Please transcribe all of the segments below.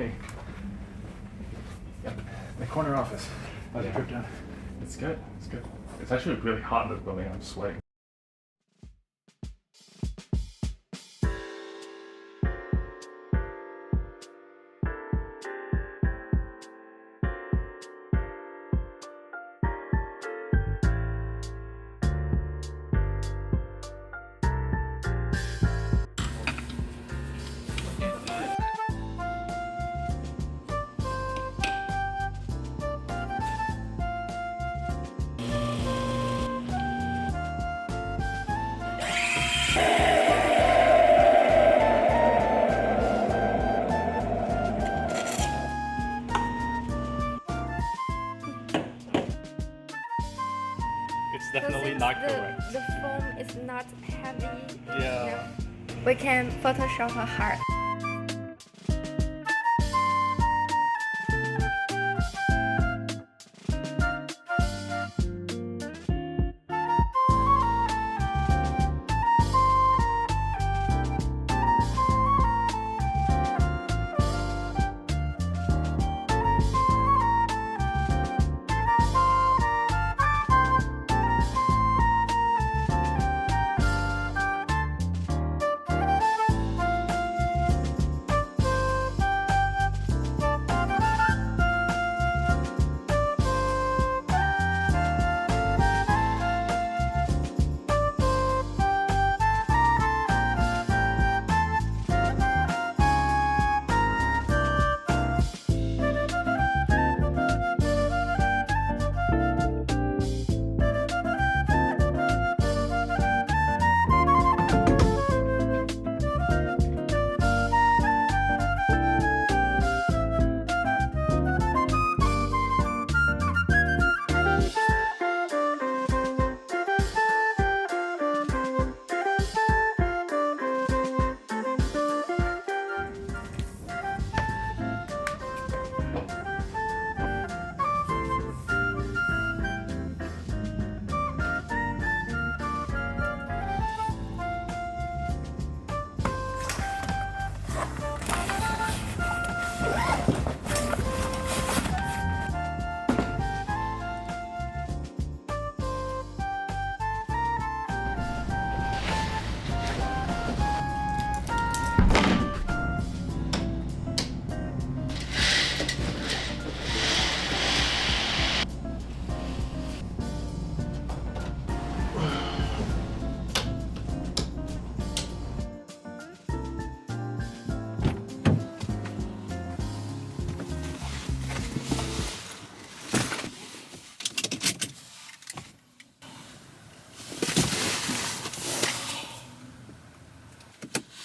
Hey. Yep, the corner office. How's your trip down? It's good. It's good. It's actually really hot in the building. I'm sweating. It's definitely not correct. The foam is not heavy Yeah. enough. We can Photoshop a heart.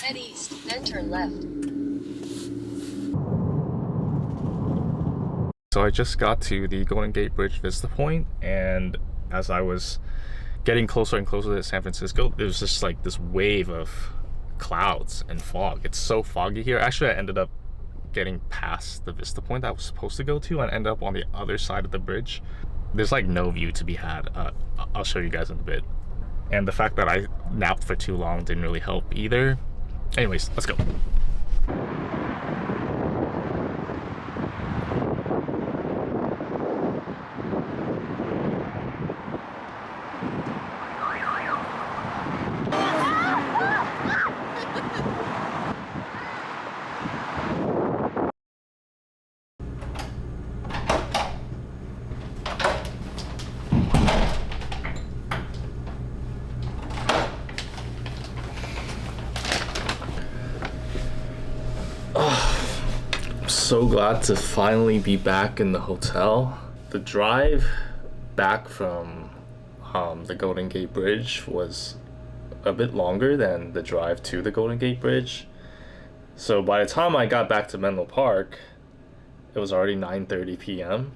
Head east, then turn left. So I just got to the Golden Gate Bridge Vista Point, and as I was getting closer and closer to San Francisco, there was just like this wave of clouds and fog. It's so foggy here. Actually, I ended up getting past the Vista Point that I was supposed to go to and ended up on the other side of the bridge. There's like no view to be had. I'll show you guys in a bit. And the fact that I napped for too long didn't really help either. Anyways, let's go. So glad to finally be back in the hotel. The drive back from the Golden Gate Bridge was a bit longer than the drive to the Golden Gate Bridge. So by the time I got back to Menlo Park, it was already 9:30 p.m.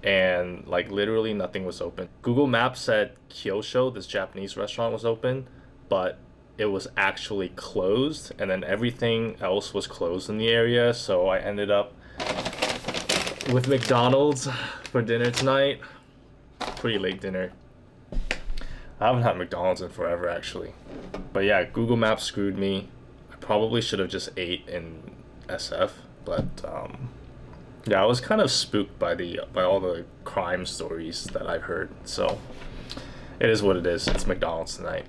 and like literally nothing was open. Google Maps said Kyosho, this Japanese restaurant, was open, but it was actually closed, and then everything else was closed in the area. So I ended up with McDonald's for dinner tonight. Pretty late dinner. I haven't had McDonald's in forever actually. But yeah, Google Maps screwed me. I probably should have just ate in SF, But yeah, I was kind of spooked by all the crime stories that I've heard. So it is what it is. It's McDonald's tonight.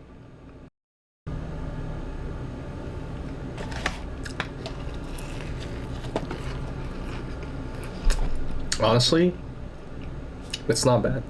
Honestly, it's not bad.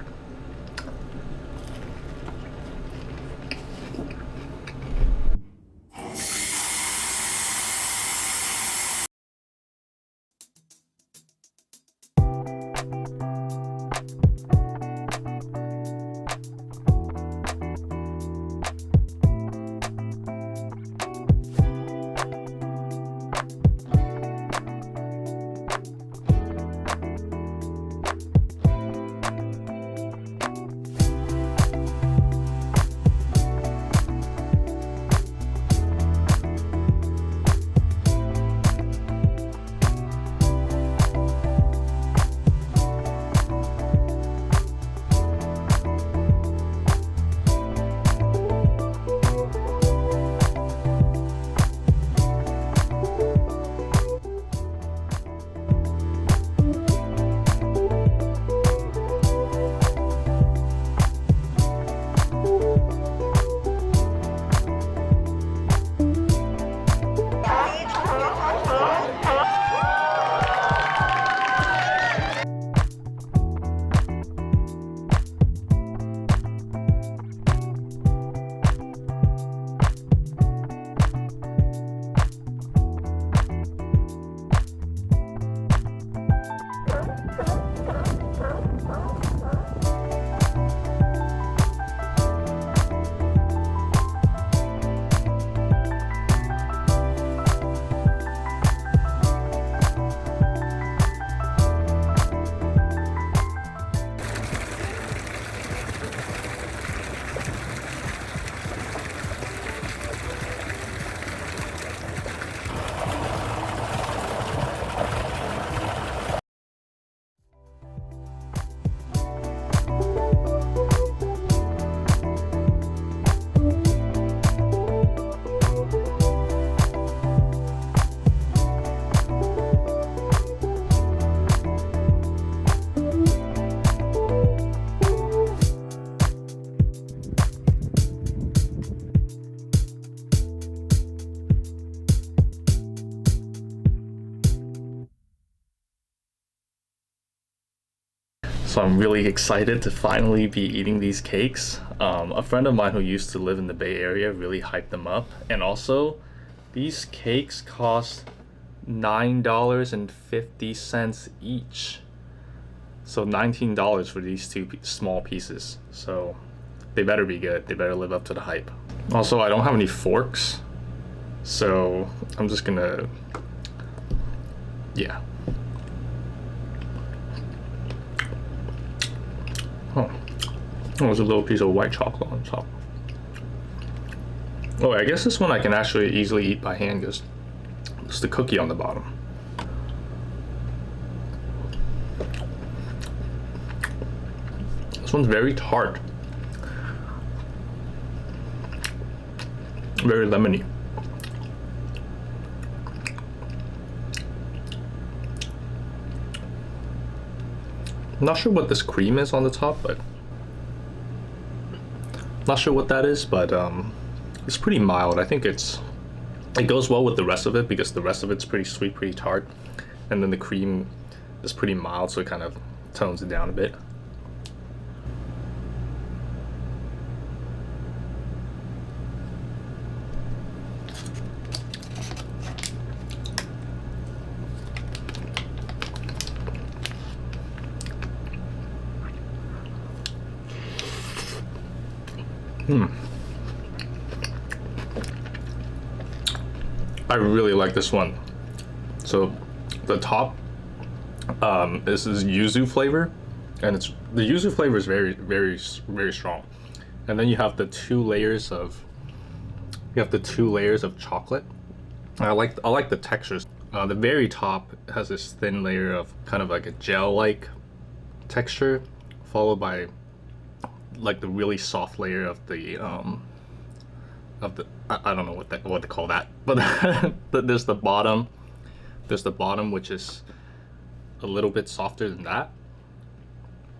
So I'm really excited to finally be eating these cakes. A friend of mine who used to live in the Bay Area really hyped them up. And also, these cakes cost $9.50 each. So $19 for these two small pieces. So they better be good. They better live up to the hype. Also, I don't have any forks. So I'm just gonna, yeah. Oh, there's a little piece of white chocolate on top. Oh, I guess this one I can actually easily eat by hand because it's the cookie on the bottom. This one's very tart. Very lemony. I'm not sure what this cream is on the top, but not sure what that is, but it's pretty mild. I think it goes well with the rest of it because the rest of it's pretty sweet, pretty tart, and then the cream is pretty mild, so it kind of tones it down a bit. I really like this one. So the top this is yuzu flavor, and the yuzu flavor is very, very, very strong. And then you have the two layers of chocolate. I like the textures. The very top has this thin layer of kind of like a gel-like texture, followed by like the really soft layer of the I don't know what to call that, but there's the bottom There's the bottom, which is a little bit softer than that,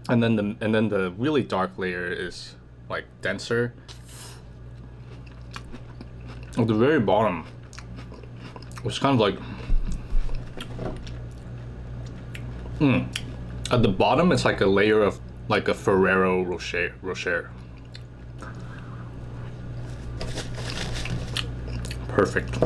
and then the really dark layer is like denser. At the very bottom, it's kind of like at the bottom, it's like a layer of like a Ferrero Rocher. Perfect.